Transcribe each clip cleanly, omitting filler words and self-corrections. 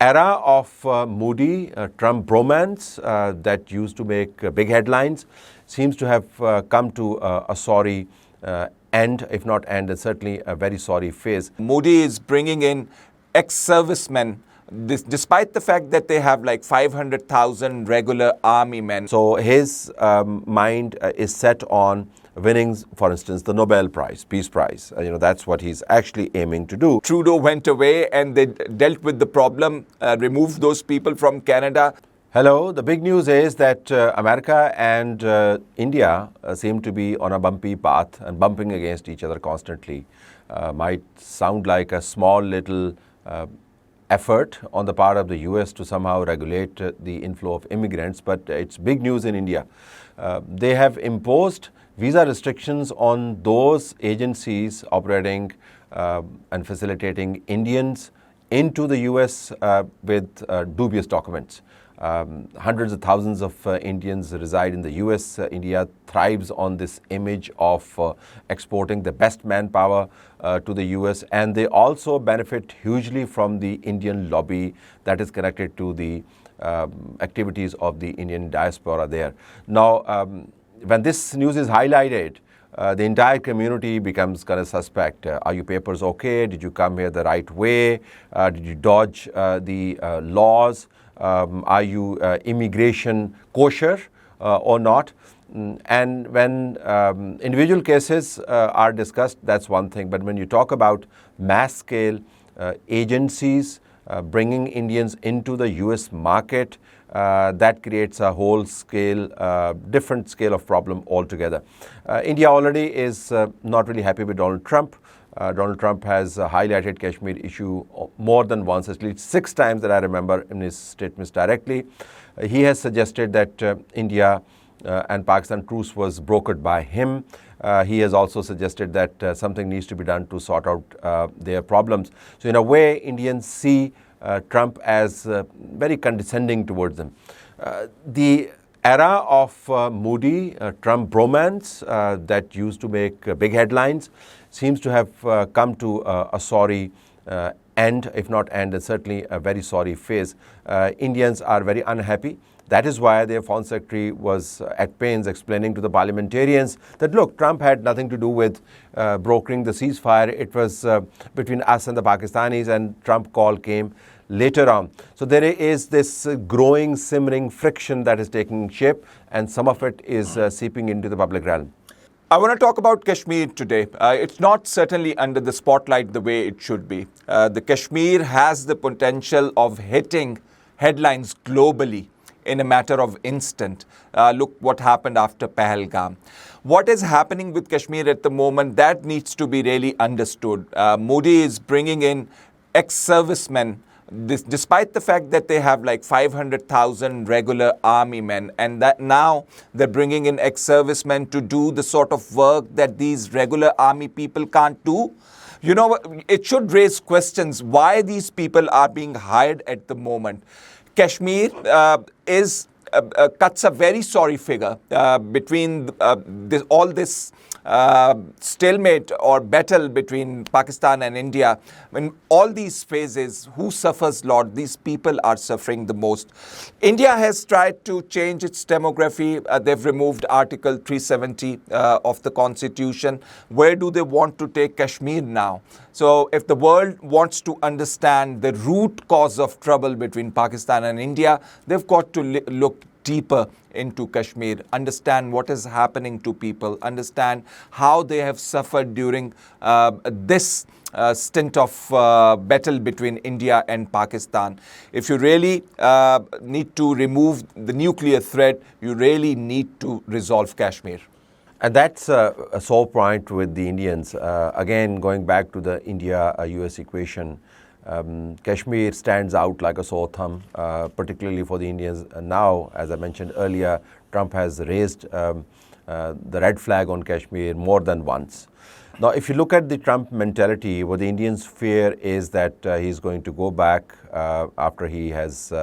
era of Modi-Trump bromance that used to make big headlines seems to have come to a sorry end, if not end, and certainly a very sorry phase. Modi is bringing in ex-servicemen, despite the fact that they have like 500,000 regular army men. So his mind is set on winning, for instance, the Nobel Prize, Peace Prize. That's what he's actually aiming to do. Trudeau went away and they dealt with the problem, removed those people from Canada. Hello, the big news is that America and India seem to be on a bumpy path and bumping against each other constantly. Might sound like a small little effort on the part of the US to somehow regulate the inflow of immigrants, but it's big news in India. They have imposed visa restrictions on those agencies operating and facilitating Indians into the US with dubious documents. Hundreds of thousands of Indians reside in the US. India thrives on this image of exporting the best manpower to the US, and they also benefit hugely from the Indian lobby that is connected to the activities of the Indian diaspora there. Now, when this news is highlighted, the entire community becomes kind of suspect. Are your papers okay? Did you come here the right way? Did you dodge the laws? Are you immigration kosher or not? And when individual cases are discussed, that's one thing. But when you talk about mass-scale agencies bringing Indians into the US market, that creates a whole scale, different scale of problem altogether. India already is not really happy with Donald Trump. Donald Trump has highlighted Kashmir issue more than once, at least 6 times that I remember in his statements directly. He has suggested that India and Pakistan truce was brokered by him. He has also suggested that something needs to be done to sort out their problems. So in a way, Indians see Trump as very condescending towards them. The era of Modi-Trump bromance that used to make big headlines seems to have come to a sorry end, if not end, and certainly a very sorry phase. Indians are very unhappy. That is why their Foreign Secretary was at pains explaining to the parliamentarians that, look, Trump had nothing to do with brokering the ceasefire. It was between us and the Pakistanis, and Trump call came later on. So there is this growing, simmering friction that is taking shape, and some of it is seeping into the public realm. I want to talk about Kashmir today. It's not certainly under the spotlight the way it should be. The Kashmir has the potential of hitting headlines globally in a matter of instant. Look what happened after Pahalgam. What is happening with Kashmir at the moment, that needs to be really understood. Modi is bringing in ex-servicemen, despite the fact that they have like 500,000 regular army men, and that now they're bringing in ex-servicemen to do the sort of work that these regular army people can't do. You know, it should raise questions why these people are being hired at the moment. Kashmir cuts a very sorry figure between all this stalemate or battle between Pakistan and India. In all these phases, who suffers lot? These people are suffering the most. India has tried to change its demography. They've removed Article 370 of the Constitution. Where do they want to take Kashmir now? So if the world wants to understand the root cause of trouble between Pakistan and India, they've got to look deeper into Kashmir, understand what is happening to people, understand how they have suffered during this stint of battle between India and Pakistan. If you really need to remove the nuclear threat, you really need to resolve Kashmir. And that's a sore point with the Indians. Again, going back to the India-US equation, Kashmir stands out like a sore thumb, particularly for the Indians. Now, as I mentioned earlier, Trump has raised the red flag on Kashmir more than once. Now, if you look at the Trump mentality, what the Indians fear is that he's going to go back after he has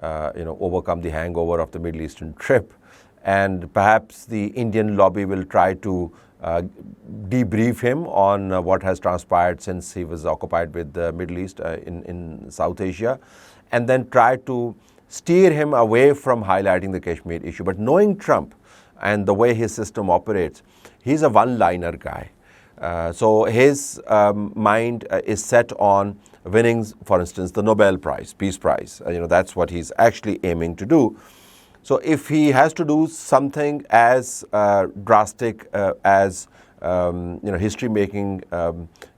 overcome the hangover of the Middle Eastern trip, and perhaps the Indian lobby will try to debrief him on what has transpired since he was occupied with the Middle East in South Asia. and then try to steer him away from highlighting the Kashmir issue. But knowing Trump and the way his system operates, he's a one-liner guy. So his mind is set on winning, for instance, the Nobel Prize, Peace Prize. That's what he's actually aiming to do. So if he has to do something as drastic as history-making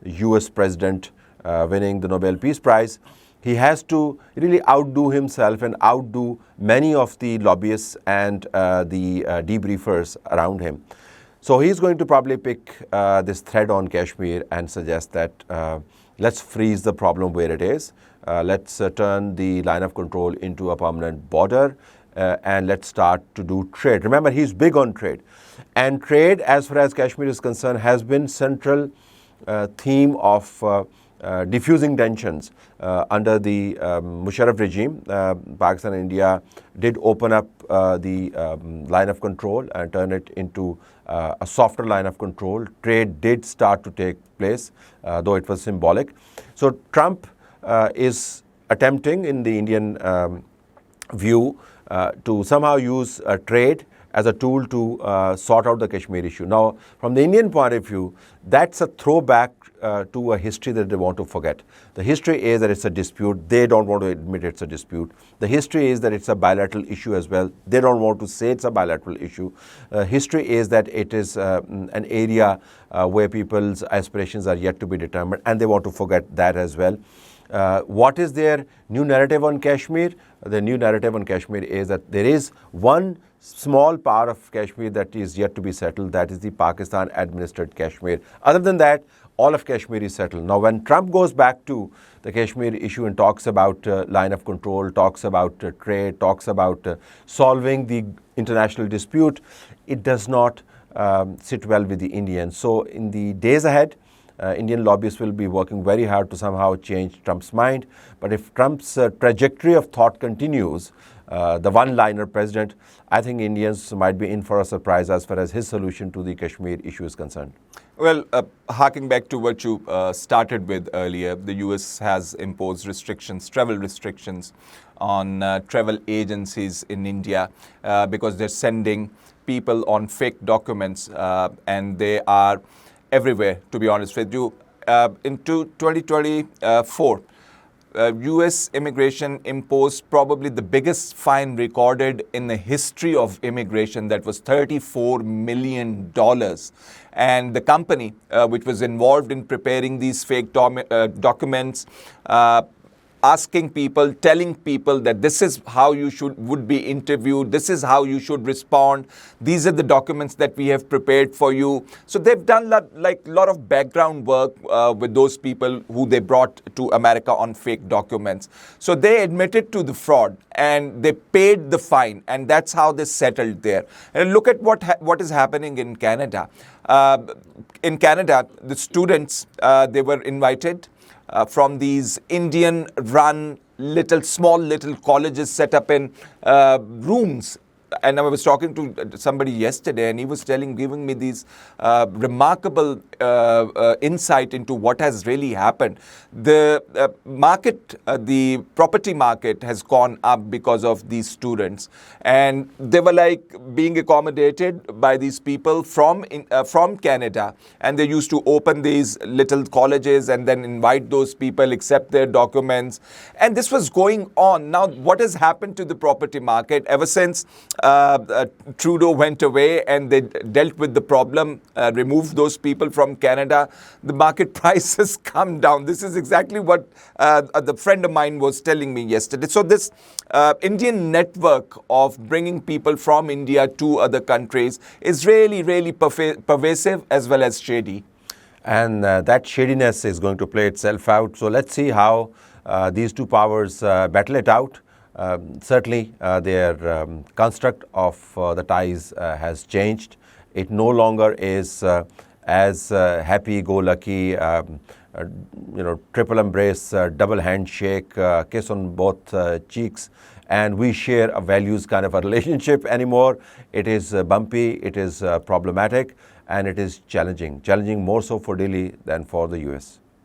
U.S. president winning the Nobel Peace Prize, he has to really outdo himself and outdo many of the lobbyists and the debriefers around him. So he's going to probably pick this thread on Kashmir and suggest that let's freeze the problem where it is. Let's turn the line of control into a permanent border and let's start to do trade. Remember, he's big on trade. And trade, as far as Kashmir is concerned, has been central theme of diffusing tensions under the Musharraf regime. Pakistan and India did open up the line of control and turn it into a softer line of control. Trade did start to take place, though it was symbolic. So Trump is attempting, in the Indian view, to somehow use trade as a tool to sort out the Kashmir issue. Now, from the Indian point of view, that's a throwback to a history that they want to forget. The history is that it's a dispute. They don't want to admit it's a dispute. The history is that it's a bilateral issue as well. They don't want to say it's a bilateral issue. History is that it is an area where people's aspirations are yet to be determined, and they want to forget that as well. What is their new narrative on Kashmir? The new narrative on Kashmir is that there is one small part of Kashmir that is yet to be settled, that is the Pakistan-administered Kashmir. Other than that, all of Kashmir is settled. Now, when Trump goes back to the Kashmir issue and talks about line of control, talks about trade, talks about solving the international dispute, it does not sit well with the Indians. So in the days ahead, Indian lobbyists will be working very hard to somehow change Trump's mind. But if Trump's trajectory of thought continues, the one-liner president, I think Indians might be in for a surprise as far as his solution to the Kashmir issue is concerned. Well, harking back to what you started with earlier, the US has imposed restrictions, travel restrictions on travel agencies in India because they're sending people on fake documents and they are everywhere, to be honest with you. In 2024, US immigration imposed probably the biggest fine recorded in the history of immigration, that was $34 million. And the company which was involved in preparing these fake documents, asking people, telling people that this is how you would be interviewed, this is how you should respond, these are the documents that we have prepared for you. So they've done a lot of background work with those people who they brought to America on fake documents. So they admitted to the fraud and they paid the fine, and that's how they settled there. And look at what is happening in Canada. In Canada, the students, they were invited from these Indian-run small little colleges set up in rooms. And I was talking to somebody yesterday, and he was giving me these remarkable insight into what has really happened. The the property market has gone up because of these students, and they were being accommodated by these people from Canada, and they used to open these little colleges and then invite those people, accept their documents, and this was going on. Now, what has happened to the property market ever since Trudeau went away and they dealt with the problem, removed those people from Canada, the market price has come down. This is exactly what the friend of mine was telling me yesterday. So this Indian network of bringing people from India to other countries is really, really pervasive as well as shady. And that shadiness is going to play itself out. So let's see how these two powers battle it out. Certainly, their construct of the ties has changed. It no longer is as happy-go-lucky, triple embrace, double handshake, kiss on both cheeks, and we share a values kind of a relationship anymore. It is bumpy, it is problematic, and it is challenging more so for Delhi than for the US.